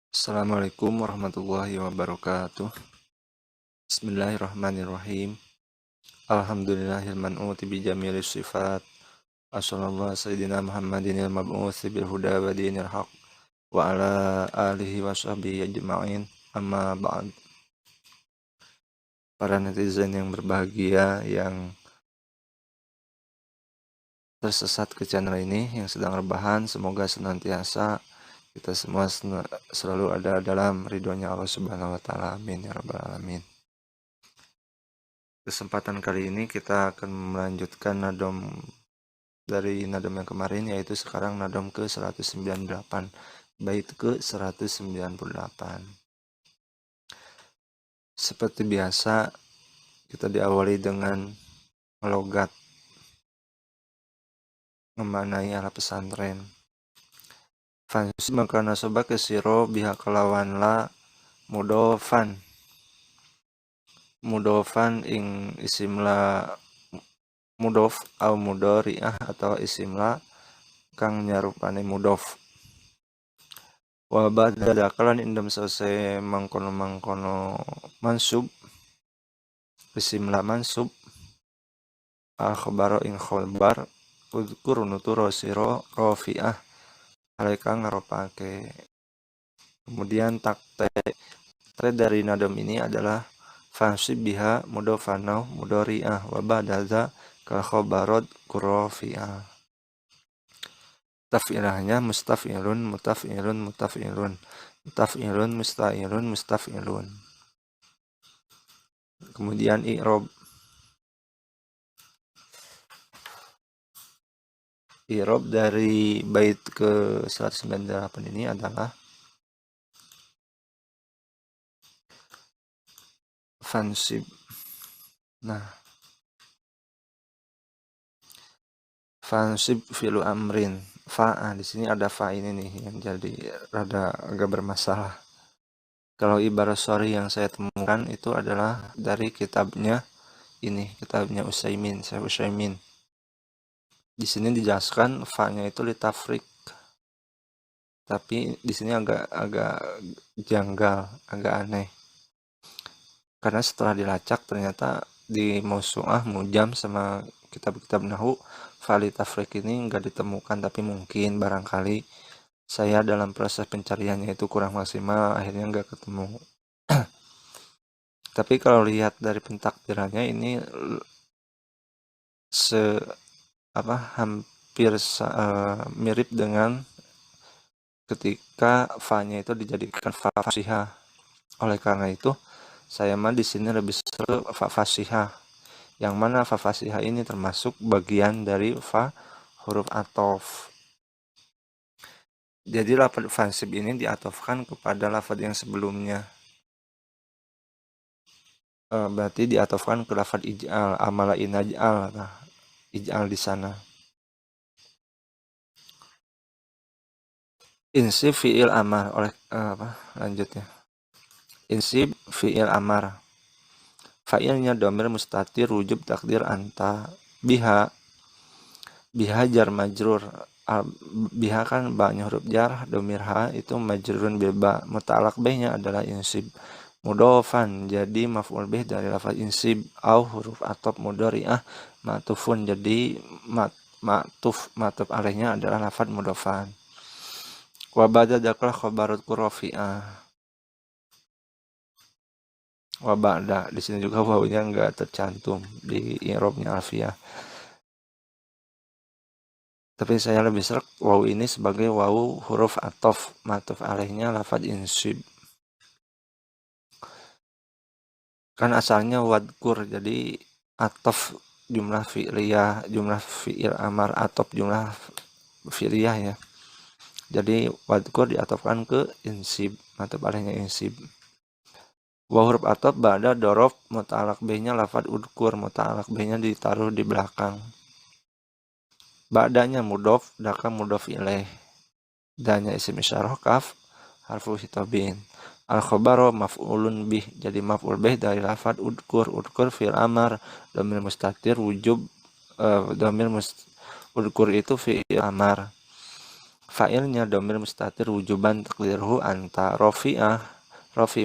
Assalamualaikum warahmatullahi wabarakatuh. Bismillahirrahmanirrahim. Alhamdulillahil man'uti bi jamilis sifat. Wassallallahu sayyidina Muhammadinil mab'uthi bil huda wa dinil haq wa ala alihi wa sahbihi ajma'in. Amma ba'd. Para netizen yang berbahagia yang tersesat ke channel ini, yang sedang rebahan, semoga senantiasa kita semua selalu ada dalam ridhonya Allah Subhanahu wa taala. Amin ya rabbal alamin. Kesempatan kali ini kita akan melanjutkan nadom dari nadom yang kemarin, yaitu sekarang nadom ke 198, bait ke 198. Seperti biasa, kita diawali dengan melogat memaknai ala pesantren. Fansi maka nasoba kesiro biha kelawan la mudofan ing isim la mudof au mudori'ah atau isim la kang nyarupane mudof. Wa ba'da dakalan indam selesai mangkono mansub isim la mansub al khabaro ing khabar udkur nuturo siro rafi'ah alaika ngaropake. Kemudian takte dari nadam ini adalah fansib biha mudofanau mudori'ah wa ba'da kal khabarot kurofi'ah. Taf'ilahnya mustaf'ilun mutaf'ilun mutaf'ilun mutaf'ilun musta'ilun mustaf'ilun. Kemudian i'rob dari bait ke 198 ini adalah fansib. Nah, fansib fi'lu amrin. Di sini ada fa ini nih yang jadi rada agak bermasalah. Kalau ibarat sorry yang saya temukan itu adalah dari kitabnya Utsaimin, Syekh Utsaimin. Di sini dijelaskan fa-nya itu litafrik. Tapi di sini agak janggal, agak aneh. Karena setelah dilacak ternyata di Mausu'ah, Mujam sama kitab-kitab Nahwu fa litafrik ini enggak ditemukan, tapi mungkin barangkali saya dalam proses pencariannya itu kurang maksimal, akhirnya enggak ketemu. Tapi kalau lihat dari pentakdirannya ini hampir mirip dengan ketika fa-nya itu dijadikan fa fasihah. Oleh karena itu, saya mah di sini lebih seru fa fasihah. Yang mana fa fasihah ini termasuk bagian dari fa huruf atof. Jadi lafaz fansib ini diatofkan kepada lafaz yang sebelumnya. Berarti diatofkan ke lafaz ij'al, amala inaj'al. Nah, ij'al di sana. Insib fi'il amar oleh lanjutnya. Insib fi'il amar. Fa'ilnya domir mustatir wujub takdir anta. Biha jar majrur. Biha kan ba-nya huruf jar, domir ha itu majrurun bil ba. Muta'alaq bih-nya adalah insib. Mudofan jadi maf'ul bih dari lafaz insib au huruf atop mudhari'ah ma'tufun jadi ma'tuf alaihnya adalah lafaz mudofan. Wa ba'da dakal khabarut kurofi'ah. Wa ba'da di sini juga wawunya enggak tercantum di i'rabnya alfiyah. Tapi saya lebih serak wawu ini sebagai wawu huruf atof, ma'tuf alaihnya lafaz insib. Kan asalnya wadkur, jadi atof jumlah fi'liyah, jumlah fi'il amar, atof jumlah fi'liyah ya. Jadi wadkur diatofkan ke insib, ma'tuf alaihnya insib. Wa huruf atof ba'da dorof muta'alaq bihnya lafaz udkur, muta'alaq bihnya ditaruh di belakang. Ba'danya mudof, daka mudof ilaih. Danya isim isyarah kaf, harfu hitabin. Al khabaro maf'ulun bih, jadi maf'ul bih dari lafaz udkur fi'il amar, dhamir mustatir wujub, udkur itu fi'il amar. Fa'ilnya domir mustatir wujuban takdirhu anta. Rofi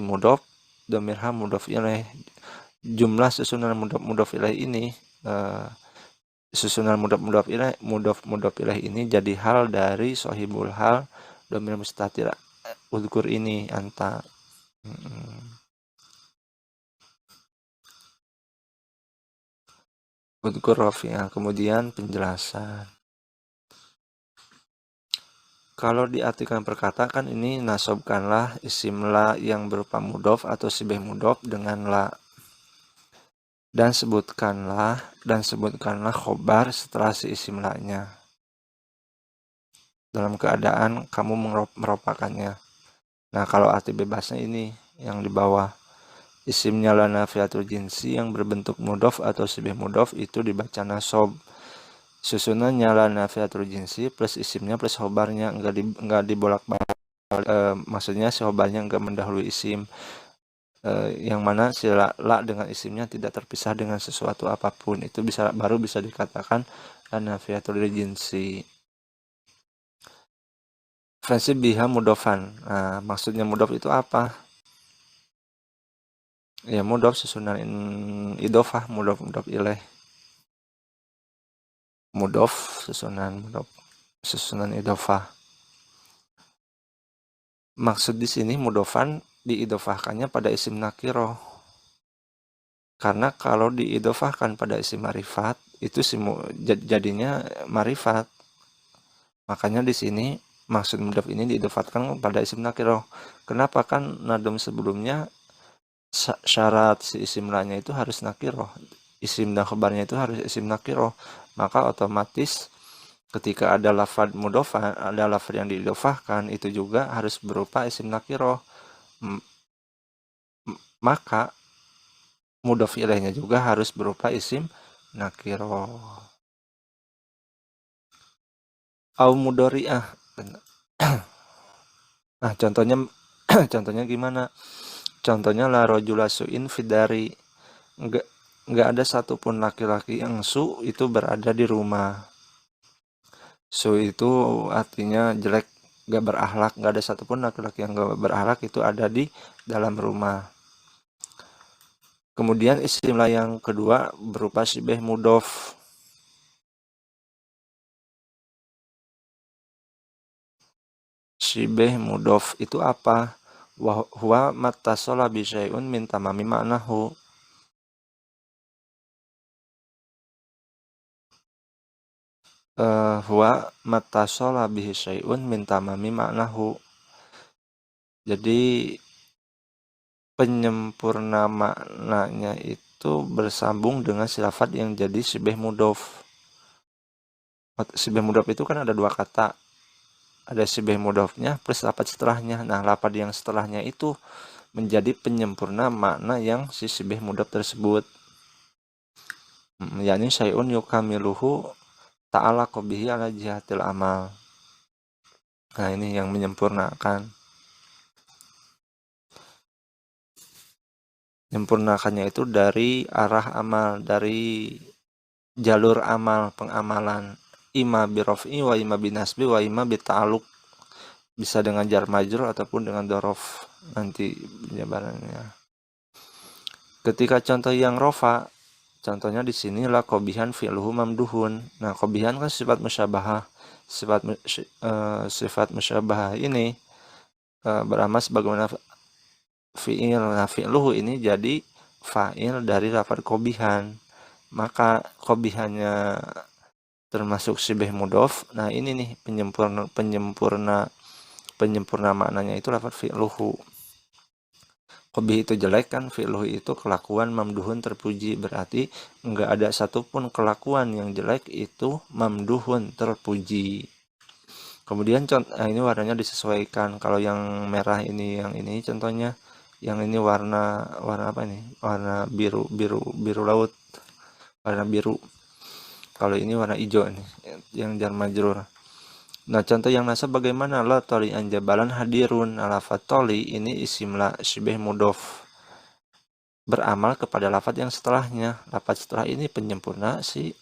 mudhof, domirha mudhof ilaih. Jumlah susunan mudhof ilaih ini, susunan mudhof ilaih ini jadi hal dari sohibul hal domir mustatir udhkur ini anta. Udhkur rofi'ah. Kemudian penjelasan. Kalau diartikan perkata kan ini nasobkanlah isim la yang berupa mudhof atau sibeh mudhof dengan la. Dan sebutkanlah khobar setelah si isim la-nya. Dalam keadaan kamu meropakannya. Nah, kalau arti bebasnya ini yang di bawah. Isimnya la nafiatul jinsi yang berbentuk mudhof atau sibeh mudhof itu dibaca nasob. Susunannya la nafiatul jinsi plus isimnya plus khobarnya, enggak dibolak-balik. Maksudnya si khobarnya enggak mendahului isim. Yang mana si la dengan isimnya tidak terpisah dengan sesuatu apapun, itu baru bisa dikatakan la nafiatul jinsi. Fansib biha mudhofan. Nah, maksudnya mudhof itu apa? Ya, mudhof susunan idhofah, mudhof ilaih. Mudhof susunan idhofah. Maksud di sini mudhofan diidhofahkannya pada isim nakiroh. Karena kalau diidhofahkan pada isim marifat itu jadinya marifat. Makanya di sini maksud mudhof ini diidhofatkan pada isim nakiroh. Kenapa? Kan nadom sebelumnya syarat si isim la-nya itu harus nakiroh. Isim dan khabarnya itu harus isim nakiroh. Maka otomatis ketika ada lafad mudhofan, ada lafad yang diidhofahkan, itu juga harus berupa isim nakiroh. Maka mudhof ilaihnya juga harus berupa isim nakiroh. Au mudhari'ah. Nah, contohnya gimana? Contohnya la rajula su'in fidari. Enggak ada satupun laki-laki yang su itu berada di rumah. Su itu artinya jelek, enggak berakhlak. Enggak ada satupun laki-laki yang enggak berakhlak itu ada di dalam rumah. Kemudian isim la yang kedua berupa sibeh mudhof. Sibeh mudhof itu apa? Huwa mattasola bi syai'un min tamami ma'nahu. Huwa mattasola bi syai'un min tamami ma'nahu. Jadi penyempurna maknanya itu bersambung dengan silafat yang jadi sibeh mudhof. Sibeh mudhof itu kan ada dua kata. Ada sibeh mudhofnya plus lafad setelahnya. Nah, lafad yang setelahnya itu menjadi penyempurna makna yang si sibeh mudhof tersebut. Yani syai'un yukamiluhu ta'ala qabihi ala jihatil amal. Nah, ini yang menyempurnakan. Menyempurnakannya itu dari arah amal, dari jalur amal, pengamalan. Ima birof'i wa ima binasbi wa ima bita'aluk. Bisa dengan jar majrur ataupun dengan dorof nanti penjabarannya. Ketika contoh yang rofa, contohnya di sini la qabihan fi'luhu mamduhun. Nah, qabihan kan sifat musyabahah. Sifat musyabahah ini beramal sebagaimana fi'il. Nah, fi'luhu ini jadi fa'il dari lafaz qabihan. Maka qabihannya termasuk sibeh mudhof. Nah, ini nih penyempurna maknanya itu lafaz fi'luhu. Qabih itu jelek kan, fi'luhu itu kelakuan, mamduhun terpuji. Berarti enggak ada satupun kelakuan yang jelek itu mamduhun terpuji. Kemudian ini warnanya disesuaikan. Kalau yang merah ini, yang ini contohnya, yang ini warna apa ini? Warna biru laut. Warna biru. Kalau ini warna hijau nih, yang jar majrur. Nah, contoh yang nasab bagaimana? La toli anjabalan hadirun. Lafaz toli ini isim la syibeh mudhof. Beramal kepada lafaz yang setelahnya. Lafaz setelah ini penyempurna si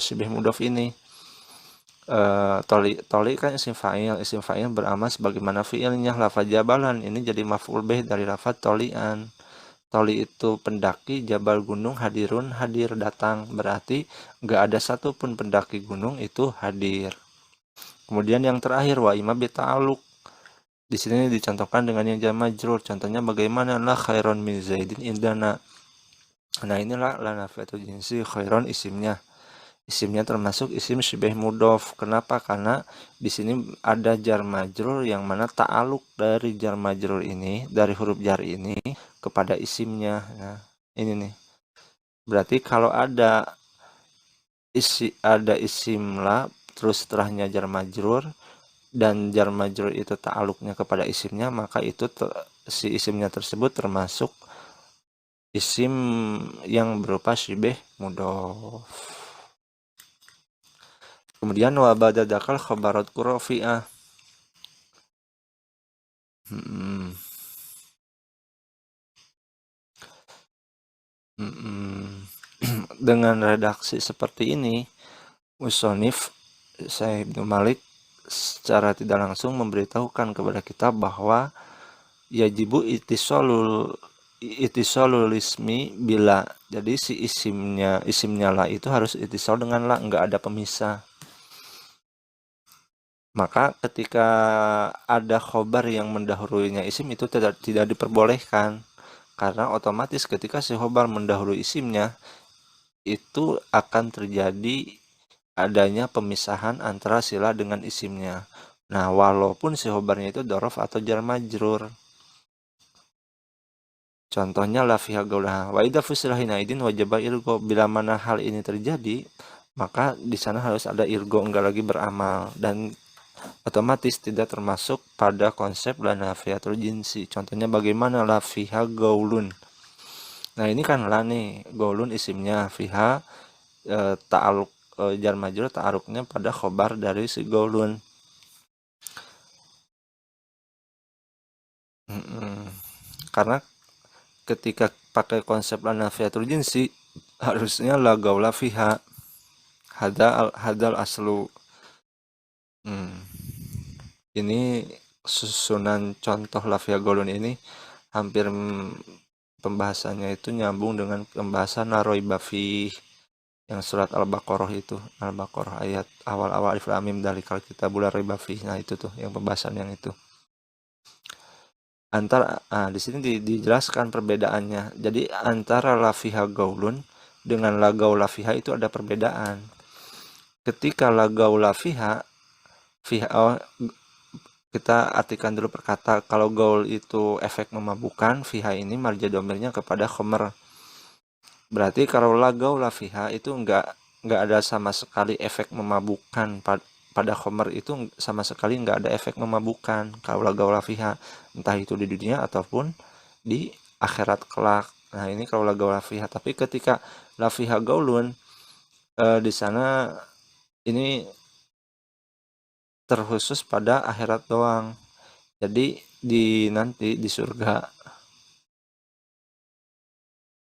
syibeh mudhof ini. Toli kan isim fa'il beramal sebagaimana fiilnya. Lafaz jabalan ini jadi maf'ul bih dari lafaz tolian. Toli itu pendaki, jabal gunung, hadirun hadir datang, berarti nggak ada satupun pendaki gunung itu hadir. Kemudian yang terakhir wa ima bita'alluq. Di sini dicontohkan dengan yang jar majrur. Contohnya bagaimana? La khairon min zaidin indana. Nah, inilah la nafiatul jinsi, khairon isimnya. Isimnya termasuk isim syibih mudhof. Kenapa? Karena di sini ada jar majrur yang mana ta'aluk dari jar majrur ini, dari huruf jar ini kepada isimnya. Nah, ini nih. Berarti kalau ada isim la terus setelahnya jar majrur dan jar majrur itu ta'aluknya kepada isimnya, maka itu si isimnya tersebut termasuk isim yang berupa syibih mudhof. Kemudian wa badadakal khabarat rafi'ah. Dengan redaksi seperti ini, musonif Syekh Ibnu Malik secara tidak langsung memberitahukan kepada kita bahwa yajibu itisolul ismi bila. Jadi si isimnya la itu harus itisol dengan la, nggak ada pemisah. Maka ketika ada khobar yang mendahulunya isim itu tidak diperbolehkan, karena otomatis ketika si khobar mendahului isimnya itu akan terjadi adanya pemisahan antara sila dengan isimnya. Nah, walaupun si khobarnya itu dhorof atau jar majrur. Contohnya la fiha gaulah wa idza fusila hinaidin wajaba irgo. Bila mana hal ini terjadi, maka di sana harus ada irgo, enggak lagi beramal, dan otomatis tidak termasuk pada konsep la nafiatul jinsi. Contohnya bagaimana? La fiha gaulun. Nah, ini kan la nih, gaulun isimnya, fiha ta'aluk jar majrur ta'aluknya pada khobar dari si gaulun. Karena ketika pakai konsep la nafiatul jinsi harusnya la gaula fiha hadal aslu. Ini susunan contoh lafia golun ini hampir pembahasannya itu nyambung dengan pembahasan naroi bafi yang surat Al-Baqarah itu, Al-Baqarah ayat awal-awal alif lam mim dalikal kitabul la raiba fi. Nah, itu tuh yang pembahasan yang itu. Di sini dijelaskan perbedaannya. Jadi antara lafiha gaulun dengan lagau lafiha itu ada perbedaan. Ketika lagau lafiha kita artikan dulu perkata. Kalau gaul itu efek memabukkan, fiha ini marja domirnya kepada khomer. Berarti kalau lagau lafiha itu enggak ada sama sekali efek memabukkan. Pada khomer itu sama sekali enggak ada efek memabukkan kalau lagau lafiha, entah itu di dunia ataupun di akhirat kelak. Nah, ini kalau lagau lafiha. Tapi ketika lafiha gaulun di sana ini terkhusus pada akhirat doang. Jadi nanti di surga.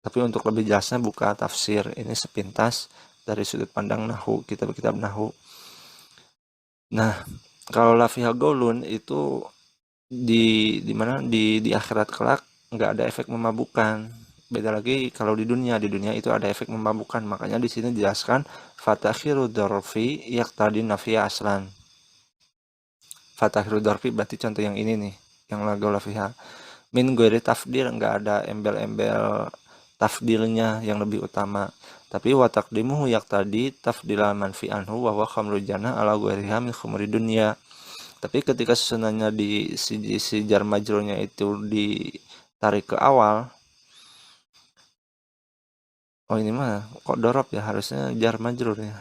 Tapi untuk lebih jelasnya buka tafsir. Ini sepintas dari sudut pandang nahwu, kitab-kitab nahwu. Nah, kalau lafiha gaulun itu di mana di akhirat kelak nggak ada efek memabukkan. Beda lagi kalau di dunia itu ada efek memabukkan. Makanya di sini dijelaskan fatakhiru dzarfi yaqtadi nafiya aslan. Fatakhiru dzarfi berarti contoh yang ini nih, yang lagau lafiha. Min ghairi tafdil, enggak ada embel-embel tafdilnya yang lebih utama. Tapi wa taqdimuhu yaqtadi tafdilal manfi anhu wa huwa khamrul jannah ala ghairiha min khumri dunya. Tapi ketika susunannya di si jar majrurnya itu ditarik ke awal. Oh, ini mah kok dorob ya, harusnya jar majrur ya.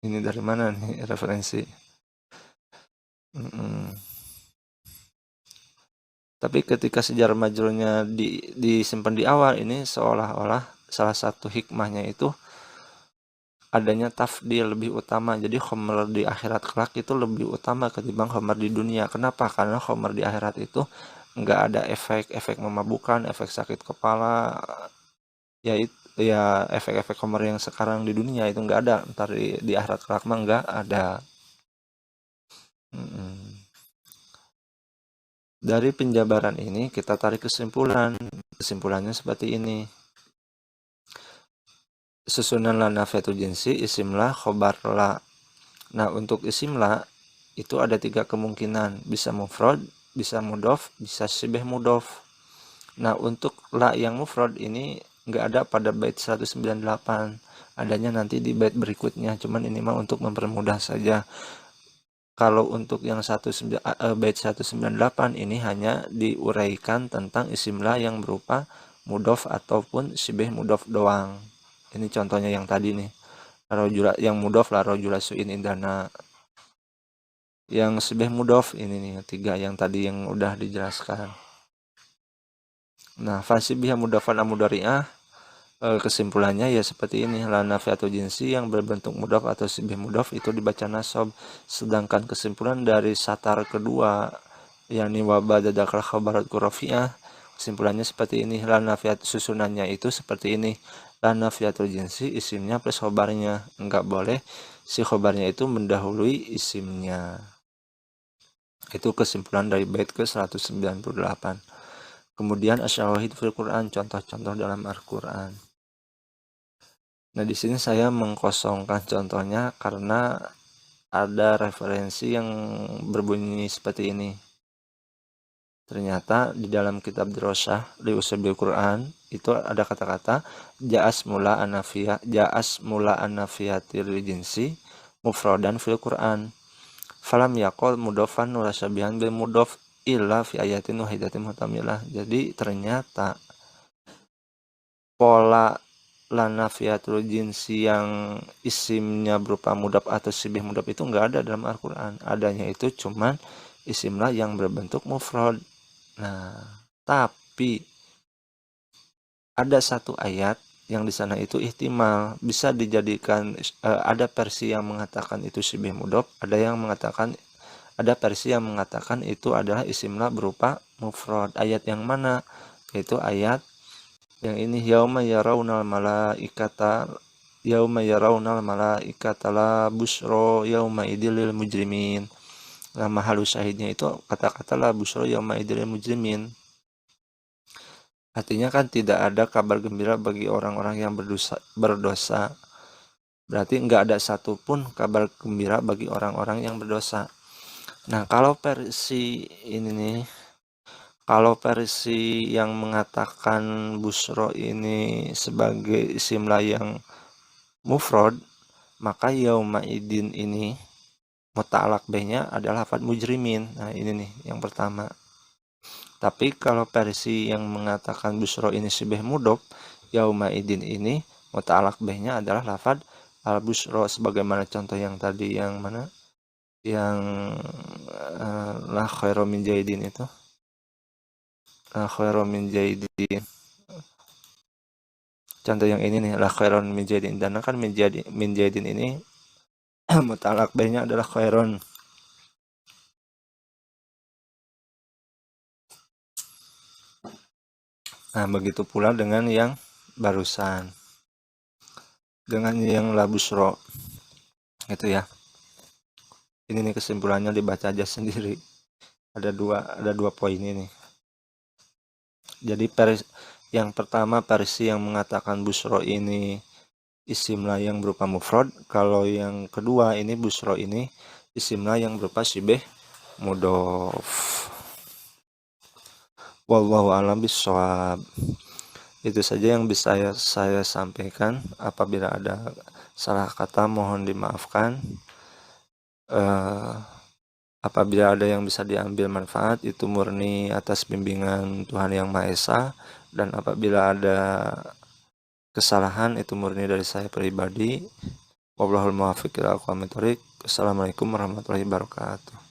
Ini dari mana nih referensi? Tapi ketika sejarah majrurnya disimpan di awal, ini seolah-olah salah satu hikmahnya itu adanya tafdil lebih utama. Jadi khomer di akhirat kelak itu lebih utama ketimbang khomer di dunia. Kenapa? Karena khomer di akhirat itu nggak ada efek memabukkan, efek sakit kepala, ya ya efek-efek Homer yang sekarang di dunia itu nggak ada, ntar di akhirat kelak mah nggak ada. Dari penjabaran ini kita tarik kesimpulannya seperti ini. Susunan la nafiatul jinsi isim la khobar la. Nah, untuk isim la itu ada 3 kemungkinan, bisa mufrad, bisa mudhof, bisa syibh mudhof. Nah, untuk la yang mufrad ini nggak ada pada bait 198, adanya nanti di bait berikutnya, cuman ini mah untuk mempermudah saja. Kalau untuk yang bait 198 ini hanya diuraikan tentang isim la yang berupa mudhof ataupun syibh mudhof doang. Ini contohnya yang tadi nih. Rajula yang mudhof la rajula su'in indana. Yang syibh mudhof ini nih 3 yang tadi yang udah dijelaskan. Nah, fasibih mudhofan amudhari'ah, kesimpulannya ya seperti ini, la nafi atau jinsi yang berbentuk mudhof atau syibh mudhof itu dibaca nasab. Sedangkan kesimpulan dari satar kedua yakni wa badadakal khabarat qurafi'ah, kesimpulannya seperti ini, la nafiat susunannya itu seperti ini, la nafiatul jinsi isimnya plus khobarnya, enggak boleh si khobarnya itu mendahului isimnya. Itu kesimpulan dari bait ke 198. Kemudian asyawahid fil Quran, contoh-contoh dalam Al-Quran. Nah, di sini saya mengkosongkan contohnya karena ada referensi yang berbunyi seperti ini. Ternyata di dalam kitab Dirosah li Usubil Quran itu ada kata-kata ja'as mula anafiyatil jinsi mufradan fil Quran. Falam yaqul mudhofan wa syabihan bil mudhof illa fi ayatin wahidatin muhtamilah. Jadi ternyata pola la nafiatul jinsi yang isimnya berupa mudhaf atau syibh mudhaf itu enggak ada dalam Al-Qur'an. Adanya itu cuman isim la yang berbentuk mufrad. Nah, tapi ada satu ayat yang di sana itu ihtimal bisa dijadikan, ada versi yang mengatakan itu syibh mudhaf, ada versi yang mengatakan itu adalah isim la berupa mufrad. Ayat yang mana? Yaitu ayat yang ini, yauma yarawnal malaikata la busro yauma idil mujrimin. Nama halus syahidnya itu kata-kata la busro yauma idil mujrimin. Artinya kan tidak ada kabar gembira bagi orang-orang yang berdosa. Berarti enggak ada satupun kabar gembira bagi orang-orang yang berdosa. Nah, kalau versi ini nih, kalau versi yang mengatakan busro ini sebagai isim la yang mufrad, maka yauma idin ini muta'alaq bihnya adalah lafadz mujrimin. Nah, ini nih yang pertama. Tapi kalau versi yang mengatakan busro ini syibh mudhof, yauma idin ini muta'alaq bihnya adalah lafadz al busro, sebagaimana contoh yang tadi yang mana? Yang la khairu min jaidin itu. La khairu min jaidin. Contoh yang ini nih, la khairon min jaidin. Dan kan min jaidin ini mutalak bihnya adalah khairon. Nah, begitu pula dengan yang barusan. Dengan yang la busro. Gitu ya. Ini nih kesimpulannya, dibaca aja sendiri. Ada dua poin ini. Jadi yang pertama versi yang mengatakan busro ini isim la yang berupa mufrad. Kalau yang kedua ini busro ini isim la yang berupa syibh mudhof. Wallahu a'lam bishawab. Itu saja yang bisa saya sampaikan. Apabila ada salah kata mohon dimaafkan. Apabila ada yang bisa diambil manfaat, itu murni atas bimbingan Tuhan Yang Maha Esa. Dan apabila ada kesalahan, itu murni dari saya pribadi. Wallahul muwaffiq ila aqwamit thoriq. Assalamualaikum warahmatullahi wabarakatuh.